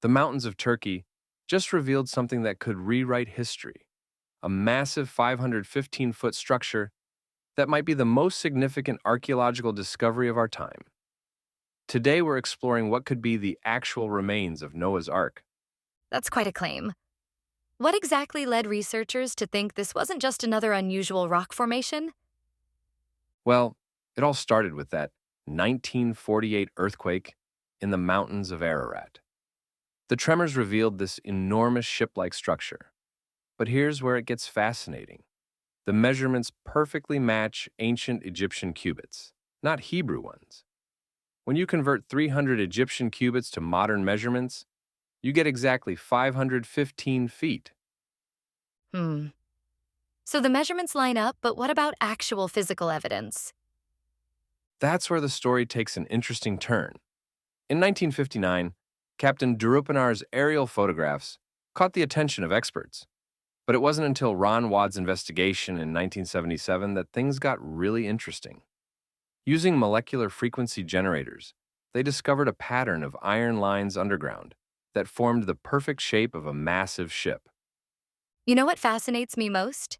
The mountains of Turkey just revealed something that could rewrite history, a massive 515-foot structure that might be the most significant archaeological discovery of our time. Today, we're exploring what could be the actual remains of Noah's Ark. That's quite a claim. What exactly led researchers to think this wasn't just another unusual rock formation? Well, it all started with that 1948 earthquake in the mountains of Ararat. The tremors revealed this enormous ship-like structure. But here's where it gets fascinating. The measurements perfectly match ancient Egyptian cubits, not Hebrew ones. When you convert 300 Egyptian cubits to modern measurements, you get exactly 515 feet. Hmm. So the measurements line up, but what about actual physical evidence? That's where the story takes an interesting turn. In 1959, Captain Durupanar's aerial photographs caught the attention of experts. But it wasn't until Ron Wadd's investigation in 1977 that things got really interesting. Using molecular frequency generators, they discovered a pattern of iron lines underground that formed the perfect shape of a massive ship. You know what fascinates me most?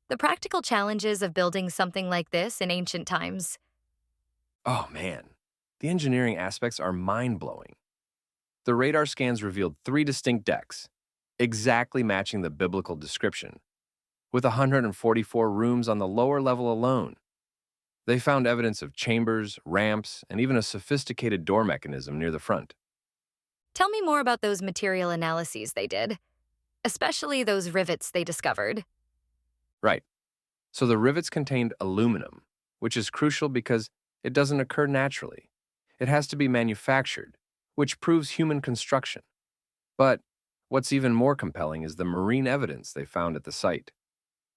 The practical challenges of building something like this in ancient times. Oh man, the engineering aspects are mind-blowing. The radar scans revealed three distinct decks, exactly matching the biblical description, with 144 rooms on the lower level alone. They found evidence of chambers, ramps, and even a sophisticated door mechanism near the front. Tell me more about those material analyses they did, especially those rivets they discovered. Right. So the rivets contained aluminum, which is crucial because it doesn't occur naturally. It has to be manufactured, which proves human construction. But what's even more compelling is the marine evidence they found at the site.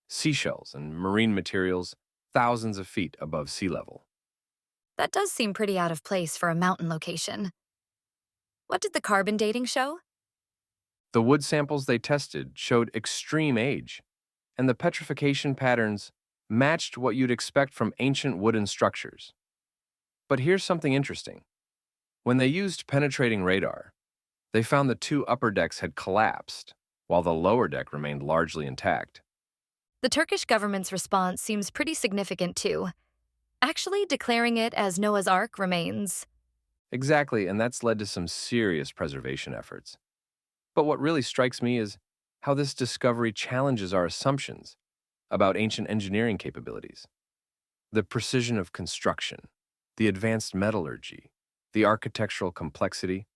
Seashells and marine materials thousands of feet above sea level. That does seem pretty out of place for a mountain location. What did the carbon dating show? The wood samples they tested showed extreme age, and the petrification patterns matched what you'd expect from ancient wooden structures. But here's something interesting. When they used penetrating radar, they found the two upper decks had collapsed, while the lower deck remained largely intact. The Turkish government's response seems pretty significant too, actually declaring it as Noah's Ark remains. Exactly, and that's led to some serious preservation efforts. But what really strikes me is how this discovery challenges our assumptions about ancient engineering capabilities. The precision of construction, the advanced metallurgy, the architectural complexity,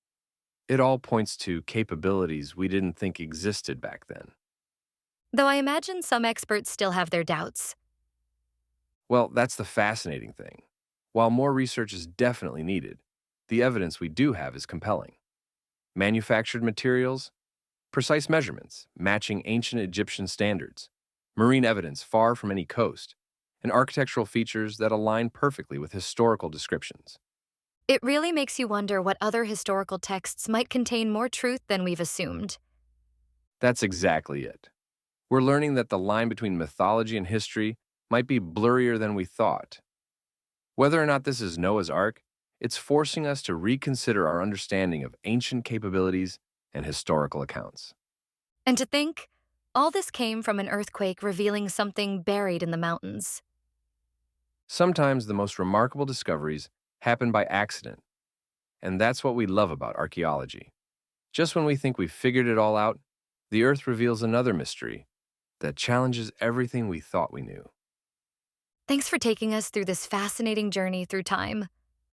it all points to capabilities we didn't think existed back then. Though I imagine some experts still have their doubts. Well, that's the fascinating thing. While more research is definitely needed, the evidence we do have is compelling. Manufactured materials, precise measurements matching ancient Egyptian standards, marine evidence far from any coast, and architectural features that align perfectly with historical descriptions. It really makes you wonder what other historical texts might contain more truth than we've assumed. That's exactly it. We're learning that the line between mythology and history might be blurrier than we thought. Whether or not this is Noah's Ark, it's forcing us to reconsider our understanding of ancient capabilities and historical accounts. And to think, all this came from an earthquake revealing something buried in the mountains. Sometimes the most remarkable discoveries happen by accident, and that's what we love about archaeology. Just when we think we've figured it all out, the Earth reveals another mystery that challenges everything we thought we knew. Thanks for taking us through this fascinating journey through time.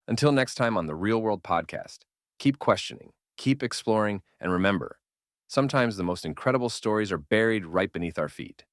Until next time on the Real World Podcast, keep questioning, keep exploring, and remember, sometimes the most incredible stories are buried right beneath our feet.